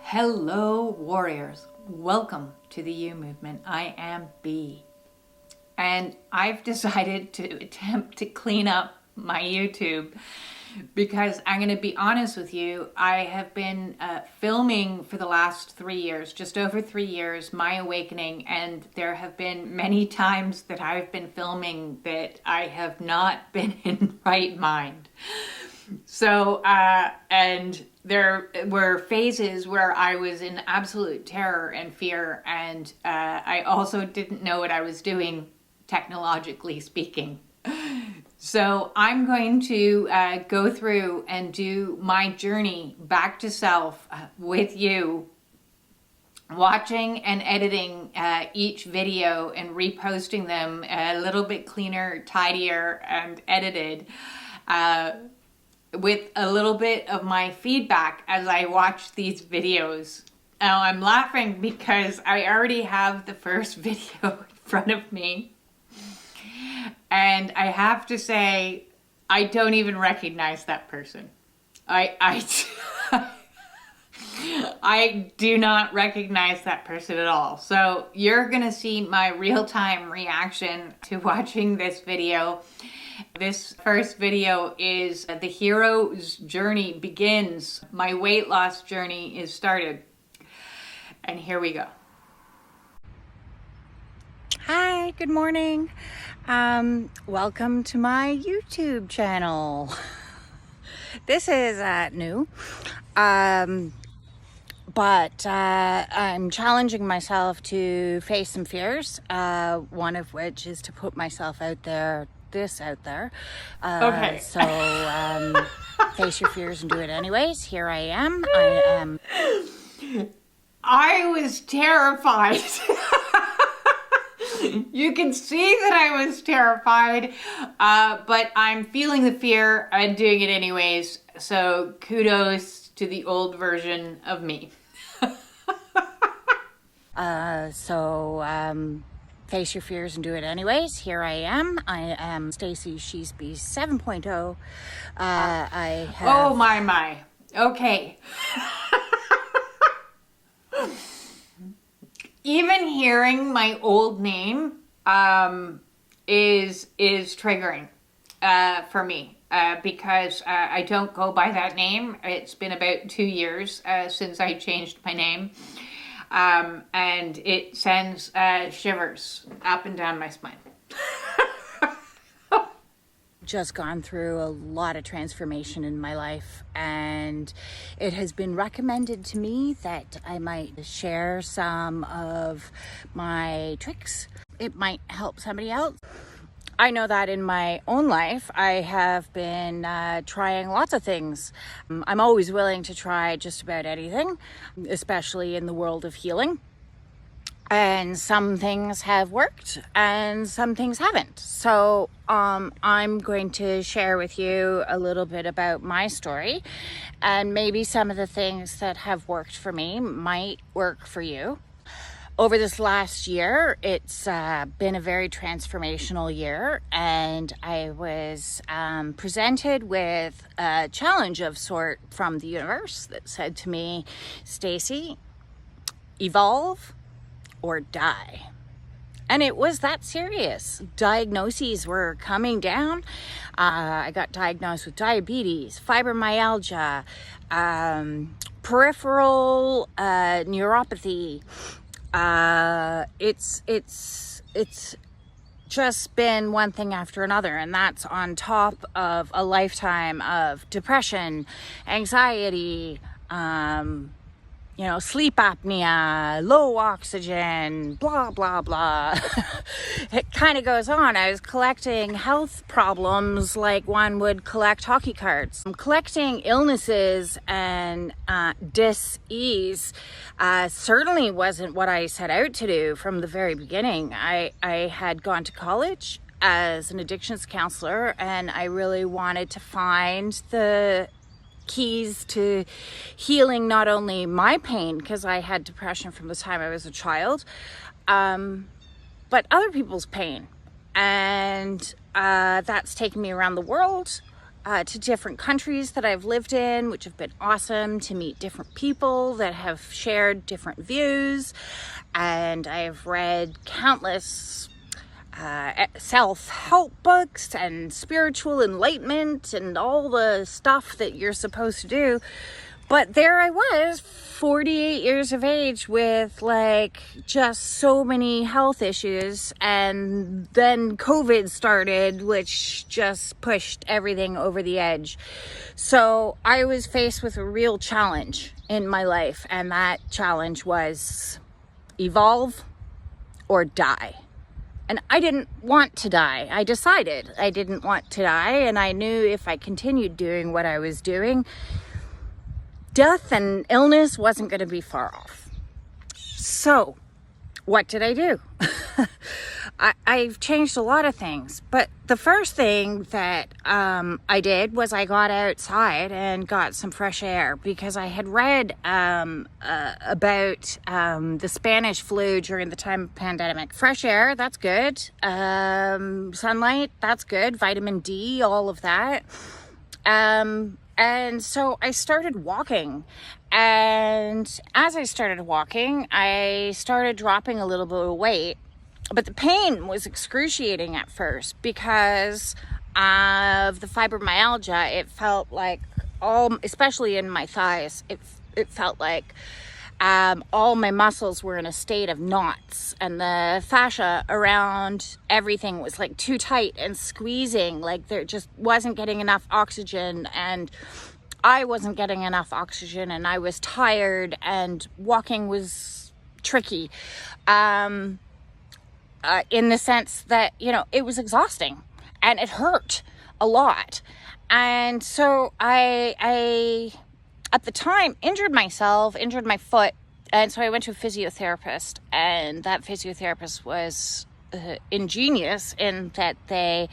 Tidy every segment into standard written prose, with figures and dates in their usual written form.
Hello, warriors. Welcome to the You Movement. I am B. And I've decided to attempt to clean up my YouTube because I'm going to be honest with you. I have been filming for the last 3 years, just over 3 years, my awakening. And there have been many times that I've been filming that I have not been in right mind. So, and there were phases where I was in absolute terror and fear, and I also didn't know what I was doing, technologically speaking. So I'm going to go through and do my journey back to self with you, watching and editing each video and reposting them a little bit cleaner, tidier, and edited. With a little bit of my feedback as I watch these videos. Now I'm laughing because I already have the first video in front of me. And I have to say, I don't even recognize that person. I do not recognize that person at all. So you're gonna see my real-time reaction to watching this video. This first video is The Hero's Journey Begins. My weight loss journey is started. And here we go. Hi, good morning. Welcome to my YouTube channel. This is new. But I'm challenging myself to face some fears, one of which is to put myself out there. Okay. So face your fears and do it anyways. Here I am. I was terrified. You can see that I was terrified, but I'm feeling the fear and doing it anyways. So kudos to the old version of me. Face your fears and do it anyways. Here I am. I am Stacy Sheesby 7.0. I have... Oh my. Okay. Even hearing my old name is triggering for me because I don't go by that name. It's been about 2 years since I changed my name. And it sends shivers up and down my spine. Just gone through a lot of transformation in my life, and it has been recommended to me that I might share some of my tricks. It might help somebody else. I know that in my own life, I have been trying lots of things. I'm always willing to try just about anything, especially in the world of healing. And some things have worked and some things haven't. So I'm going to share with you a little bit about my story, and maybe some of the things that have worked for me might work for you. Over this last year, it's been a very transformational year, and I was presented with a challenge of sort from the universe that said to me, Stacy, evolve or die. And it was that serious. Diagnoses were coming down. I got diagnosed with diabetes, fibromyalgia, peripheral neuropathy. It's just been one thing after another, and that's on top of a lifetime of depression, anxiety, sleep apnea, low oxygen, blah, blah, blah. It kind of goes on. I was collecting health problems like one would collect hockey cards. Collecting illnesses and dis-ease certainly wasn't what I set out to do from the very beginning. I had gone to college as an addictions counselor, and I really wanted to find the keys to healing not only my pain, because I had depression from the time I was a child, but other people's pain. And that's taken me around the world. to different countries that I've lived in, which have been awesome, to meet different people that have shared different views. And I've read countless self-help books and spiritual enlightenment and all the stuff that you're supposed to do. But there I was, 48 years of age, with like just so many health issues. And then COVID started, which just pushed everything over the edge. So I was faced with a real challenge in my life. And that challenge was evolve or die. And I didn't want to die. I decided I didn't want to die. And I knew if I continued doing what I was doing, death and illness wasn't going to be far off. So, what did I do? I've changed a lot of things, but the first thing that I did was I got outside and got some fresh air, because I had read about the Spanish flu during the time of pandemic. Fresh air, that's good. Sunlight, that's good. Vitamin D, all of that. And so I started walking, and as I started walking, I started dropping a little bit of weight, but the pain was excruciating at first because of the fibromyalgia. It felt like especially in my thighs, it felt like all my muscles were in a state of knots, and the fascia around everything was like too tight and squeezing, like there just wasn't getting enough oxygen, and I wasn't getting enough oxygen, and I was tired, and walking was tricky in the sense that, you know, it was exhausting and it hurt a lot. And so I at the time injured my foot, and so I went to a physiotherapist, and that physiotherapist was ingenious in that they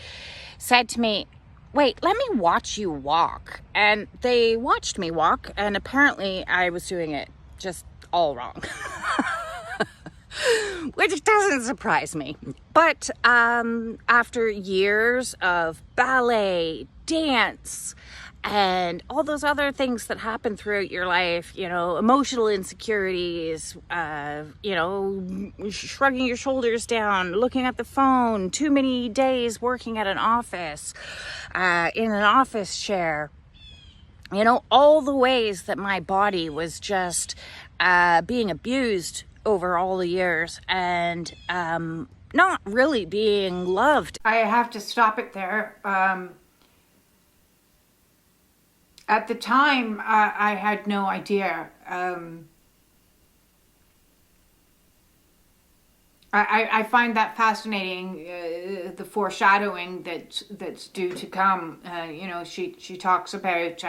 said to me, wait, let me watch you walk. And they watched me walk, and apparently I was doing it just all wrong. Which doesn't surprise me. But after years of ballet, dance, and all those other things that happen throughout your life, you know, emotional insecurities, you know, shrugging your shoulders down, looking at the phone, too many days working at an office, in an office chair, you know, all the ways that my body was just being abused over all the years, and not really being loved. I have to stop it there. At the time, I had no idea. I find that fascinating, the foreshadowing that's due to come. You know, she talks about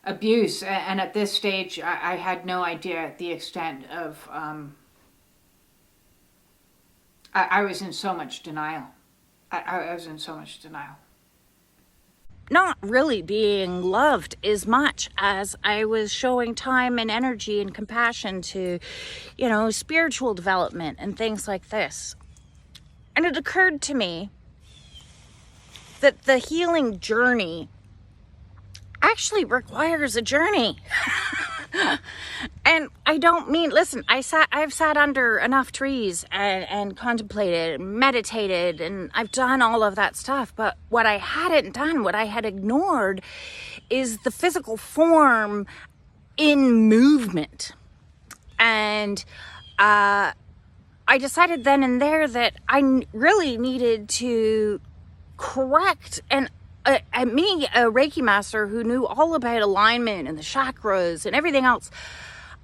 abuse, and at this stage, I had no idea the extent of. I was in so much denial. I was in so much denial. Not really being loved as much as I was showing time and energy and compassion to, you know, spiritual development and things like this. And it occurred to me that the healing journey actually requires a journey. And I don't mean, listen, I've sat under enough trees and contemplated, meditated, and I've done all of that stuff. But what I hadn't done, what I had ignored, is the physical form in movement. And I decided then and there that I really needed to correct and me, a Reiki master who knew all about alignment and the chakras and everything else,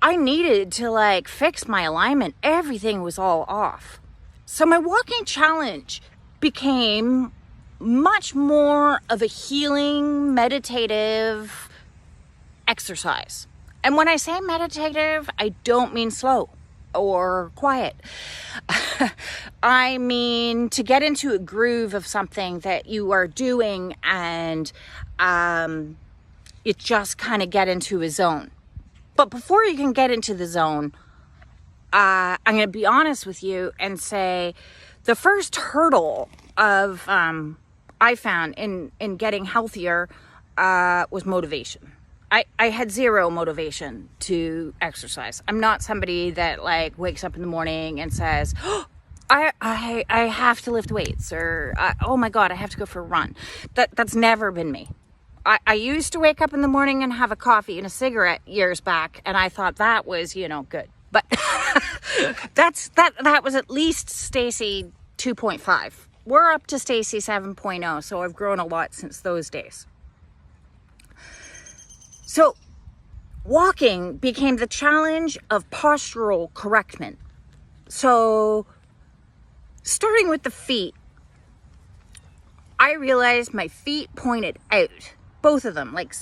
I needed to like fix my alignment. Everything was all off. So my walking challenge became much more of a healing, meditative exercise. And when I say meditative, I don't mean slow or quiet. I mean to get into a groove of something that you are doing, and it just kind of get into a zone. But before you can get into the zone, I'm going to be honest with you and say the first hurdle of I found in getting healthier was motivation. I had zero motivation to exercise. I'm not somebody that like wakes up in the morning and says, oh, I have to lift weights, or oh my God, I have to go for a run. That's never been me. I used to wake up in the morning and have a coffee and a cigarette years back, and I thought that was, good. But that was at least Stacy 2.5. We're up to Stacy 7.0, so I've grown a lot since those days. So walking became the challenge of postural correctment. So starting with the feet, I realized my feet pointed out, both of them, like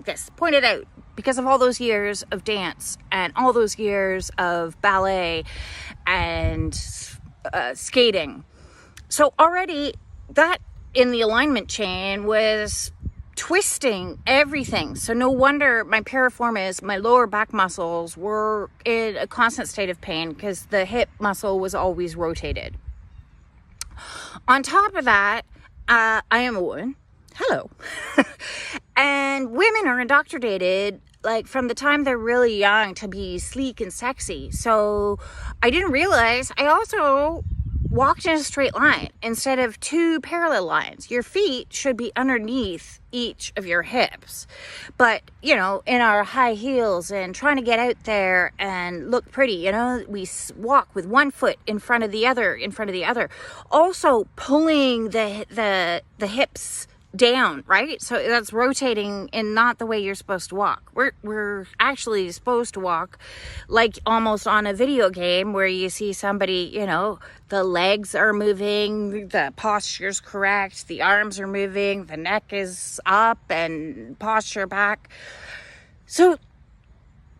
this, pointed out, because of all those years of dance and all those years of ballet and skating. So already that in the alignment chain was twisting everything. So no wonder my piriformis, my lower back muscles, were in a constant state of pain because the hip muscle was always rotated. On top of that, I am a woman. Hello. And women are indoctrinated, like, from the time they're really young to be sleek and sexy. So I didn't realize I also walked in a straight line instead of two parallel lines. Your feet should be underneath each of your hips. But, in our high heels and trying to get out there and look pretty, we walk with one foot in front of the other, Also pulling the hips down, right? So that's rotating in not the way you're supposed to walk. We're actually supposed to walk like almost on a video game where you see somebody, the legs are moving, the posture's correct, the arms are moving, the neck is up and posture back. So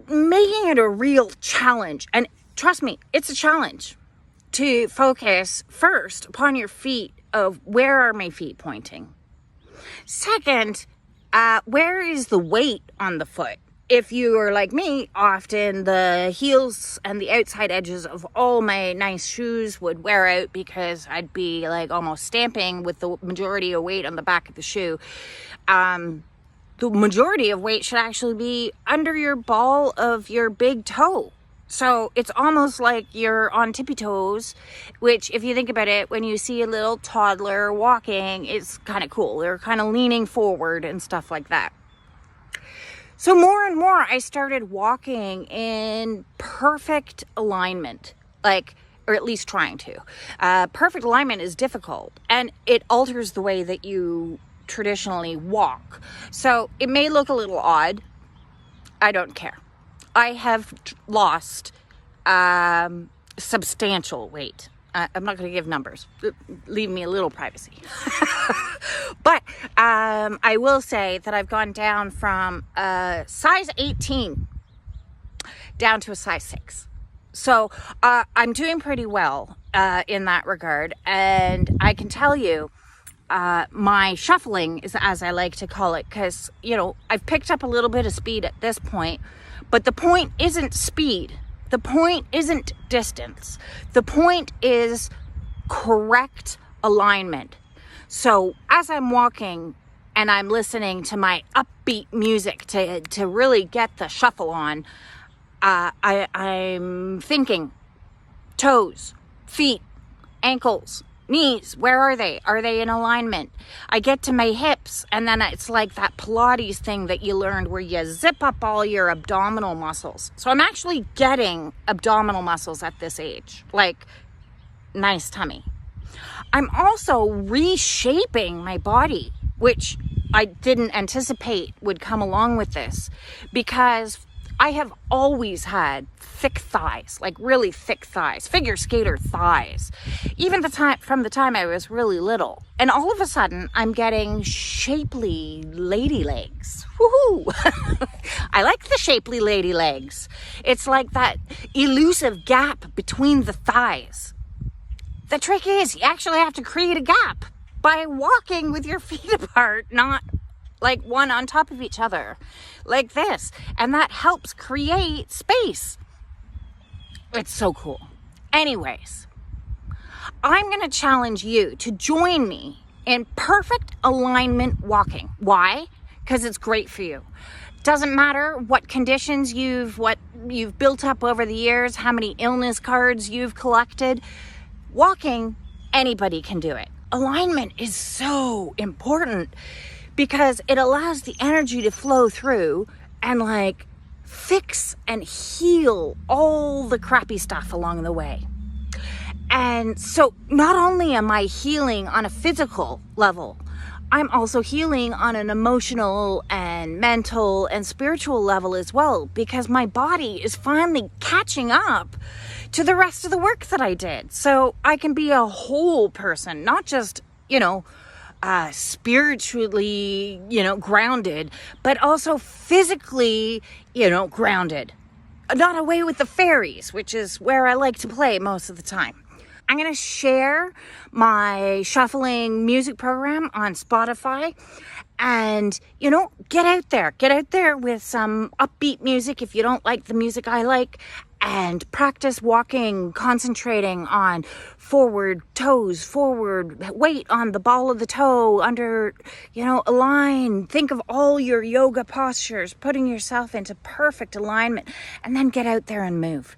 making it a real challenge, and trust me, it's a challenge to focus first upon your feet of where are my feet pointing. Second, where is the weight on the foot? If you are like me, often the heels and the outside edges of all my nice shoes would wear out because I'd be like almost stamping with the majority of weight on the back of the shoe. The majority of weight should actually be under your ball of your big toe. So it's almost like you're on tippy toes, which if you think about it, when you see a little toddler walking, it's kind of cool. They're kind of leaning forward and stuff like that. So more and more, I started walking in perfect alignment, or at least trying to. Perfect alignment is difficult, and it alters the way that you traditionally walk. So it may look a little odd. I don't care. I have lost substantial weight. I'm not going to give numbers. Leave me a little privacy. But I will say that I've gone down from a size 18 down to a size 6. So I'm doing pretty well in that regard. And I can tell you, my shuffling is, as I like to call it, because, I've picked up a little bit of speed at this point. But the point isn't speed. The point isn't distance. The point is correct alignment. So as I'm walking and I'm listening to my upbeat music to really get the shuffle on, I'm thinking toes, feet, ankles, knees, where are they? Are they in alignment? I get to my hips, and then it's like that Pilates thing that you learned where you zip up all your abdominal muscles. So I'm actually getting abdominal muscles at this age, like nice tummy. I'm also reshaping my body, which I didn't anticipate would come along with this, because I have always had thick thighs, like really thick thighs, figure skater thighs, even from the time I was really little. And all of a sudden, I'm getting shapely lady legs. Woohoo! I like the shapely lady legs. It's like that elusive gap between the thighs. The trick is you actually have to create a gap by walking with your feet apart, not like one on top of each other, like this. And that helps create space. It's so cool. Anyways, I'm going to challenge you to join me in perfect alignment walking. Why? Because it's great for you. Doesn't matter what conditions you've built up over the years, how many illness cards you've collected. Walking, anybody can do it. Alignment is so important because it allows the energy to flow through and like fix and heal all the crappy stuff along the way. And so not only am I healing on a physical level, I'm also healing on an emotional and mental and spiritual level as well, because my body is finally catching up to the rest of the work that I did. So I can be a whole person, not just, spiritually, grounded, but also physically, grounded. Not away with the fairies, which is where I like to play most of the time. I'm going to share my shuffling music program on Spotify and, get out there with some upbeat music if you don't like the music I like, and practice walking, concentrating on forward toes, forward weight on the ball of the toe, under, align. Think of all your yoga postures, putting yourself into perfect alignment, and then get out there and move.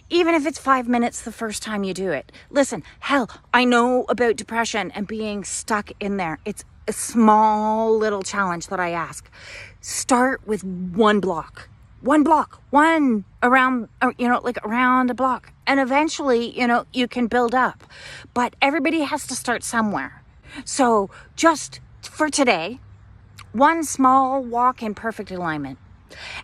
Even if it's 5 minutes the first time you do it. Listen, hell, I know about depression and being stuck in there. It's a small little challenge that I ask. Start with one block. One around, around a block. And eventually, you can build up. But everybody has to start somewhere. So just for today, one small walk in perfect alignment.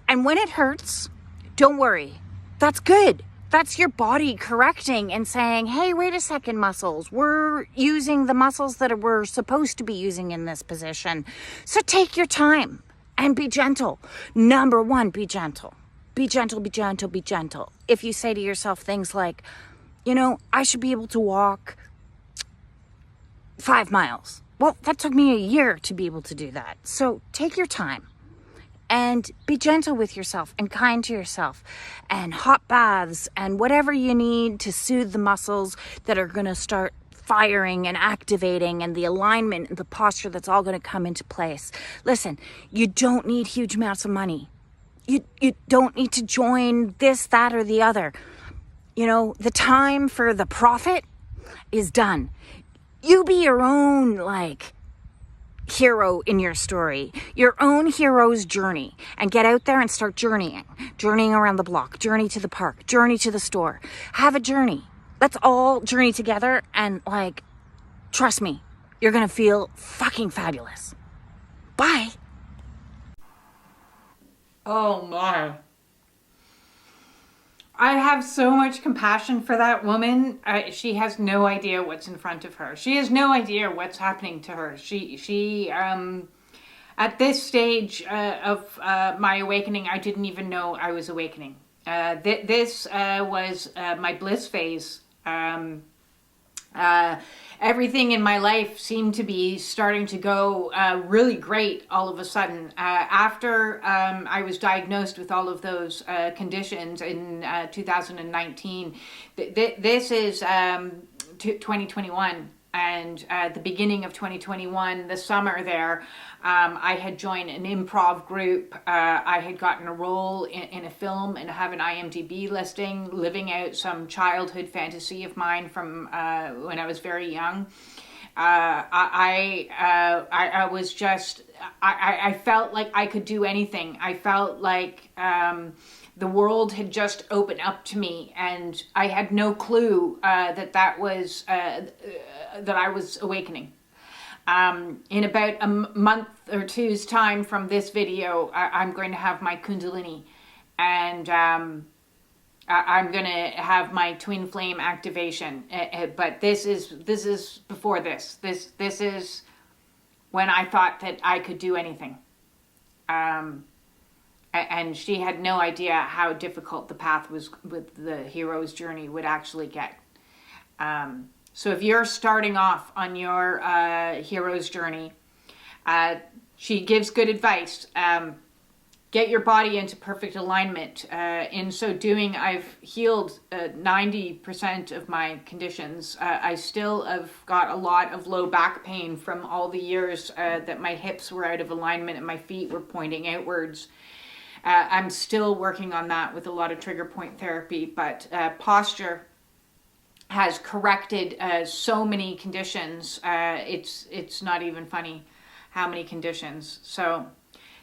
And when it hurts, don't worry. That's good. That's your body correcting and saying, hey, wait a second, muscles. We're using the muscles that we're supposed to be using in this position. So take your time and be gentle. Number one, be gentle. Be gentle, be gentle, be gentle. If you say to yourself things like, I should be able to walk 5 miles. Well, that took me a year to be able to do that. So take your time. And be gentle with yourself and kind to yourself, and hot baths and whatever you need to soothe the muscles that are going to start firing and activating, and the alignment and the posture that's all going to come into place. Listen, you don't need huge amounts of money. You don't need to join this, that, or the other. The time for the profit is done. You be your own, hero in your story, your own hero's journey, and get out there and start journeying around the block, journey to the park, journey to the store. Have a journey. Let's all journey together, and trust me, you're gonna feel fucking fabulous. Bye. Oh my. I have so much compassion for that woman. She has no idea what's in front of her. She has no idea what's happening to her. She at this stage of my awakening, I didn't even know I was awakening. This was my bliss phase. Everything in my life seemed to be starting to go really great all of a sudden. After I was diagnosed with all of those conditions in 2019, this is 2021. And at the beginning of 2021, the summer there, I had joined an improv group. I had gotten a role in a film and have an IMDb listing, living out some childhood fantasy of mine from when I was very young. I was just, I felt like I could do anything. I felt like the world had just opened up to me, and I had no clue that was that I was awakening. In about a month or two's time from this video, I'm going to have my Kundalini, and I'm going to have my twin flame activation. But this is before this. This is when I thought that I could do anything. And she had no idea how difficult the path was with the hero's journey would actually get. So if you're starting off on your hero's journey, she gives good advice. get your body into perfect alignment. In so doing, I've healed 90% of my conditions. I still have got a lot of low back pain from all the years that my hips were out of alignment and my feet were pointing outwards. I'm still working on that with a lot of trigger point therapy, but posture has corrected so many conditions. It's not even funny how many conditions. So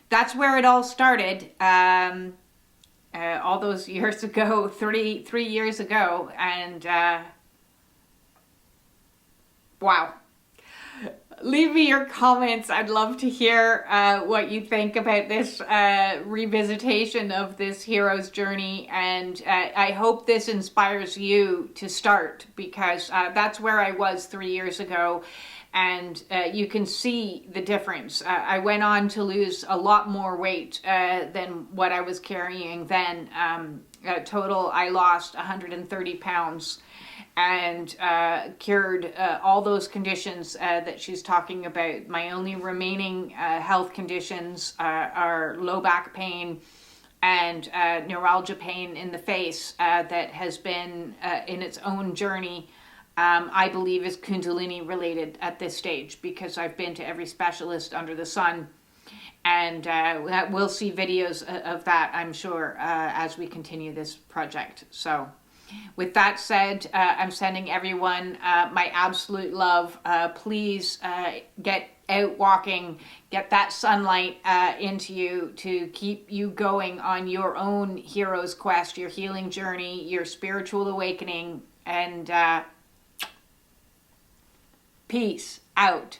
that's where it all started, all those years ago, 3 years ago, and wow. Leave me your comments. I'd love to hear what you think about this revisitation of this hero's journey, and I hope this inspires you to start, because that's where I was 3 years ago. And you can see the difference. I went on to lose a lot more weight than what I was carrying then. Total, I lost 130 pounds and cured all those conditions that she's talking about. My only remaining health conditions are low back pain and neuralgia pain in the face that has been in its own journey. I believe is Kundalini related at this stage, because I've been to every specialist under the sun, and we'll see videos of that, I'm sure, as we continue this project. So with that said, I'm sending everyone my absolute love. Please get out walking, get that sunlight into you to keep you going on your own hero's quest, your healing journey, your spiritual awakening, and peace out.